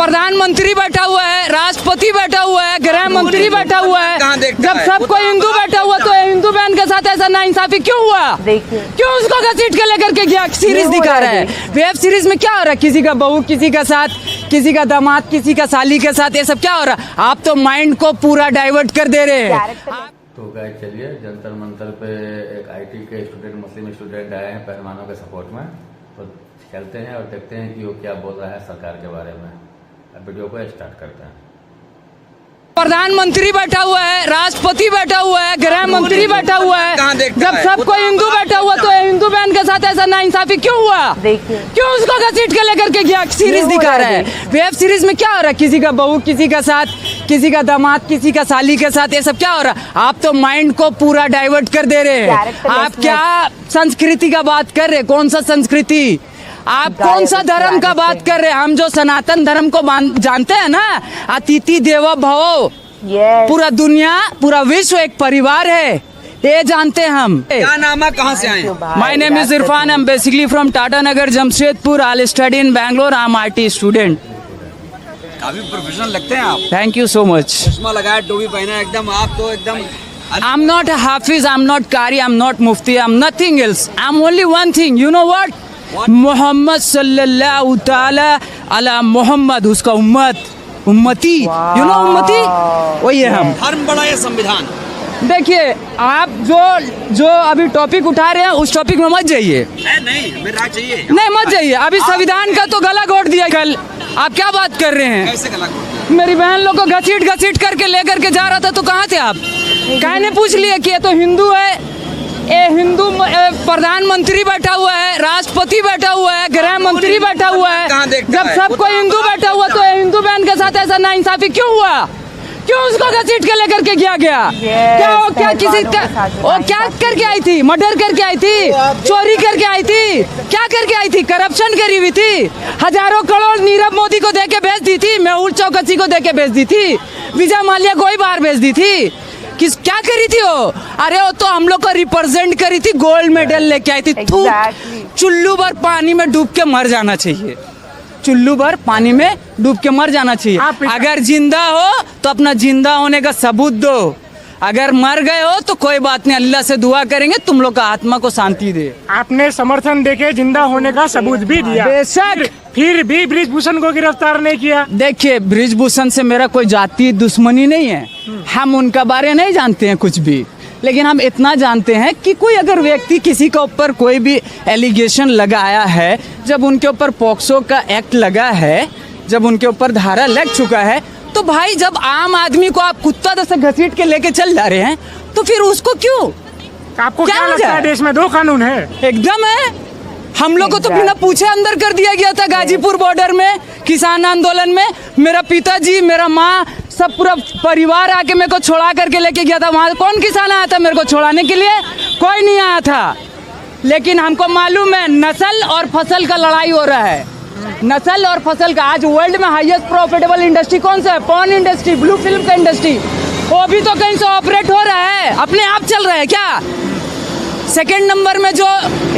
प्रधानमंत्री बैठा हुआ है, राष्ट्रपति बैठा हुआ है, गृह मंत्री बैठा हुआ है। जब सब कोई हिंदू बैठा हुआ तो हिंदू बहन के साथ ऐसा नाइंसाफी क्यों हुआ? क्यों उसको घसीट के लेकर के गया? सीरीज दिखा रहा है। वेब सीरीज में क्या हो रहा है? किसी का बहू किसी का साथ, किसी का दामाद किसी का साली के साथ, ये सब क्या हो रहा है? आप तो माइंड को पूरा डाइवर्ट कर दे रहे हैं। तो गाइस चलिए, जंतर मंतर पे एक आईटी के स्टूडेंट, मुस्लिम स्टूडेंट आए हैं पहलवानों के सपोर्ट में। तो चलते हैं और देखते हैं कि वो क्या बोल रहा है सरकार के बारे में। अब वीडियो को स्टार्ट करते हैं। प्रधानमंत्री बैठा हुआ है, राष्ट्रपति बैठा हुआ है, गृह मंत्री बैठा हुआ है। जब सब कोई हिंदू बैठा हुआ तो हिंदू बहन के साथ ऐसा नाइंसाफी क्यों हुआ? क्यों उसको घसीट के लेकर के गया? सीरीज दिखा रहा है। वेब सीरीज में क्या हो रहा है? किसी का बहू किसी का साथ, किसी का दामाद किसी का साली के साथ, ये सब क्या हो रहा है? आप तो माइंड को पूरा डाइवर्ट कर दे रहे हैं। आप क्या संस्कृति का बात कर रहे? कौन सा संस्कृति? आप कौन सा धर्म का बात कर रहे हैं? हम जो सनातन धर्म को जानते हैं ना, अतिथि देवो भव, पूरा दुनिया पूरा विश्व एक परिवार है, ये जानते हैं हम। क्या नाम है, कहाँ से आए? My name is Irfan, I am basically from Tata Nagar Jamshedpur. I study in Bangalore, I am IT student. काफी प्रोफेशनल लगते हैं आप। Thank you so much. चश्मा लगाया, टोपी पहना, एकदम आप तो एकदम। I'm not a Hafiz, I'm not Qari, I'm not Mufti, I'm nothing else. I'm only one thing. You know what? Mohammad सल्लल्लाहु ताला अला मोहम्मद, उसका उम्मती। यू नो उम्मती, वही है हम। धर्म बड़ा ये संविधान। देखिए, आप जो अभी टॉपिक उठा रहे हैं उस टॉपिक में मत जाइए। नहीं, हमें राय चाहिए। नहीं, मत जाइए। अभी संविधान का तो गला घोट दिया कल। आप क्या बात कर रहे हैं? कैसे गला घोट? मेरी बहन लोग को घसीट करके लेकर के जा रहा था, तो कहाँ थे आप? कहीं ने पूछ लिया कि ये तो हिंदू है, ये हिंदू प्रधानमंत्री बैठा हुआ है, राष्ट्रपति बैठा हुआ है, गृह मंत्री बैठा हुआ है। जब सब कोई हिंदू बैठा हुआ तो हिंदू बहन के साथ ऐसा नाइंसाफी क्यों हुआ? क्यों उसको घसीट के लेकर के गया? क्या किसी का वो क्या करके आई थी? मर्डर करके आई थी, चोरी करके आई थी, क्या करके आई थी? करप्शन करी हुई थी। हजारों करोड़ नीरव मोदी को दे के भेज दी थी, मेहुल चौकसी को दे के भेज दी थी, विजय माल्या को ही बाहर भेज दी थी। क्या करी थी वो? अरे वो तो हम लोग को रिप्रेजेंट करी थी, गोल्ड मेडल लेके आई थी। चुल्लू भर पानी में डूब के मर जाना चाहिए, चुल्लू भर पानी में डूब के मर जाना चाहिए। अगर जिंदा हो तो अपना जिंदा होने का सबूत दो, अगर मर गए हो तो कोई बात नहीं, अल्लाह से दुआ करेंगे तुम लोग का आत्मा को शांति दे। आपने समर्थन देके जिंदा होने का सबूत भी दिया, बेशक, फिर भी बृजभूषण को गिरफ्तार नहीं किया। देखिए, बृजभूषण से मेरा कोई जाति दुश्मनी नहीं है, हम उनका बारे नहीं जानते हैं कुछ भी, लेकिन हम इतना जानते हैं कि कोई अगर व्यक्ति किसी के ऊपर कोई भी एलिगेशन लगाया है, जब उनके ऊपर पॉक्सो का एक्ट लगा है, जब उनके ऊपर धारा लग चुका है, तो भाई जब आम आदमी को आप कुत्ता जैसे घसीट के लेके चल जा रहे हैं, तो फिर उसको क्यों? आपको क्या लगता है देश में दो कानून है? एकदम है। हम लोग को तो बिना पूछे अंदर कर दिया गया था गाजीपुर बॉर्डर में, किसान आंदोलन में। मेरा पिताजी, मेरा माँ, सब पूरा परिवार आके मेरे को छोड़ा करके लेके गया था। वहाँ कौन किसान आया था मेरे को छोड़ाने के लिए? कोई नहीं आया था। लेकिन हमको मालूम है नस्ल और फसल का लड़ाई हो रहा है, नस्ल और फसल का। आज वर्ल्ड में हाईएस्ट प्रॉफिटेबल इंडस्ट्री कौन सा है? पॉर्न इंडस्ट्री, ब्लू फिल्म का इंडस्ट्री। वो भी तो कहीं से ऑपरेट हो रहा है, अपने आप चल रहा है क्या? सेकंड नंबर में जो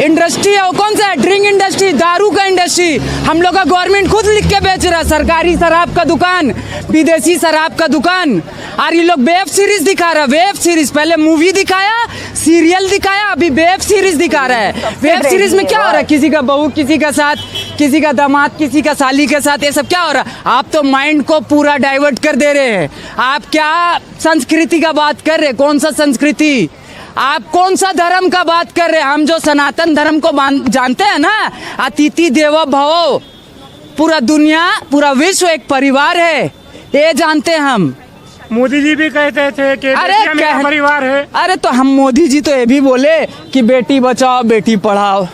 इंडस्ट्री है वो कौन सा है? ड्रिंक इंडस्ट्री, दारू का इंडस्ट्री। हम लोग का गवर्नमेंट खुद लिख के बेच रहा है, सरकारी शराब का दुकान, विदेशी शराब का दुकान। और ये लोग वेब सीरीज दिखा रहा है, वेब सीरीज। पहले मूवी दिखाया, सीरियल दिखाया, अभी वेब सीरीज दिखा रहा है। वेब सीरीज में क्या हो रहा है? किसी का बहू किसी का साथ, किसी का दामाद किसी का साली के साथ, ये सब क्या हो रहा है? आप तो माइंड को पूरा डाइवर्ट कर दे रहे हैं। आप क्या संस्कृति का बात कर रहे हैं? कौन सा संस्कृति? आप कौन सा धर्म का बात कर रहे हैं? हम जो सनातन धर्म को जानते हैं ना, अतिथि देवो भव, पूरा दुनिया पूरा विश्व एक परिवार है, ये जानते हैं हम। मोदी जी भी कहते थे कि मेरा परिवार है। अरे तो हम मोदी जी तो ये भी बोले कि बेटी बचाओ बेटी पढ़ाओ।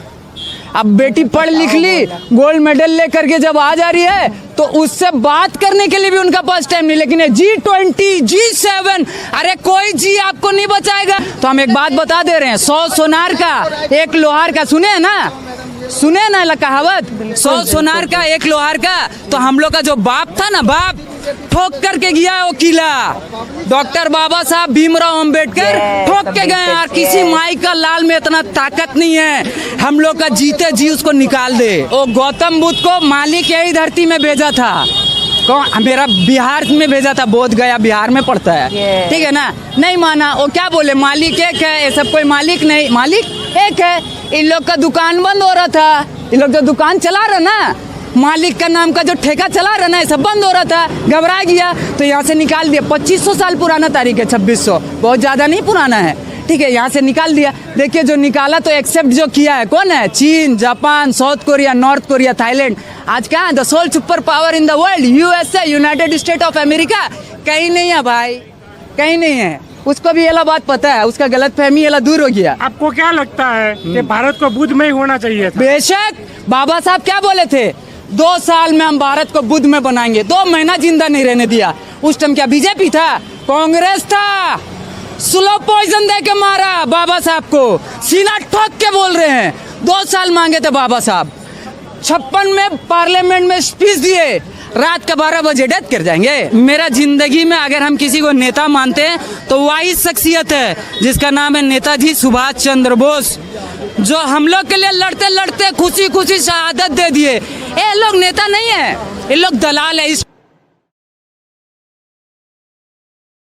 अब बेटी पढ़ लिख ली, गोल्ड मेडल लेकर के जब आ जा रही है, तो उससे बात करने के लिए भी उनका पास टाइम नहीं। लेकिन G20, G7, अरे कोई जी आपको नहीं बचाएगा। तो हम एक बात बता दे रहे हैं, 100 सोनार का 1 लोहार का। सुने ना कहावत, 100 सोनार का 1 लोहार का। तो हम लोग का जो बाप था ना, बाप ठोक करके गया है वो किला। डॉक्टर बाबा साहब भीमराव अंबेडकर ठोक के गए। और किसी माई का लाल में इतना ताकत नहीं है हम लोग का जीते जी उसको निकाल दे। वो गौतम बुद्ध को मालिक यही धरती में भेजा था, कौन मेरा बिहार में भेजा था, बोध गया बिहार में पड़ता है, ठीक है ना, नहीं माना। वो क्या बोले, मालिक एक है, ये सब कोई मालिक नहीं, मालिक एक है। इन लोग का दुकान बंद हो रहा था, इन लोग जो दुकान चला रहा ना, मालिक का नाम का जो ठेका चला रहा ना, ये सब बंद हो रहा था, घबरा गया तो यहाँ से निकाल दिया। 2500 साल पुराना तारीख है, 2600, बहुत ज़्यादा नहीं पुराना है, ठीक है, यहाँ से निकाल दिया। देखिए जो निकाला तो एक्सेप्ट जो किया है कौन है, चीन, Japan, South Korea, North Korea, Thailand. आज क्या है, the sole super power in the world, USA, United State of America, कहीं नहीं है भाई, कहीं नहीं है। उसको भी ये बात पता है, उसका गलतफहमी ये दूर हो गया। आपको क्या लगता है कि भारत को बुद्ध में ही होना चाहिए था? बेशक, बाबा साहब क्या बोले थे, 2 साल में हम भारत को बुद्ध में बनाएंगे, 2 महीना जिंदा नहीं रहने दिया। उस टाइम क्या बीजेपी था, कांग्रेस था, स्लो पॉइजन दे के मारा बाबा साहब को, सीना ठोक के बोल रहे हैं। 2 साल मांगे थे बाबा साहब, 56 में पार्लियामेंट में स्पीच दिए, रात का 12 बजे डेथ कर जाएंगे। मेरा जिंदगी में अगर हम किसी को नेता मानते हैं तो वही शख्सियत है जिसका नाम है नेताजी सुभाष चंद्र बोस, जो हम लोग के लिए लड़ते लड़ते खुशी खुशी शहादत दे दिए। ये लोग नेता नहीं है, ये लोग दलाल है। इस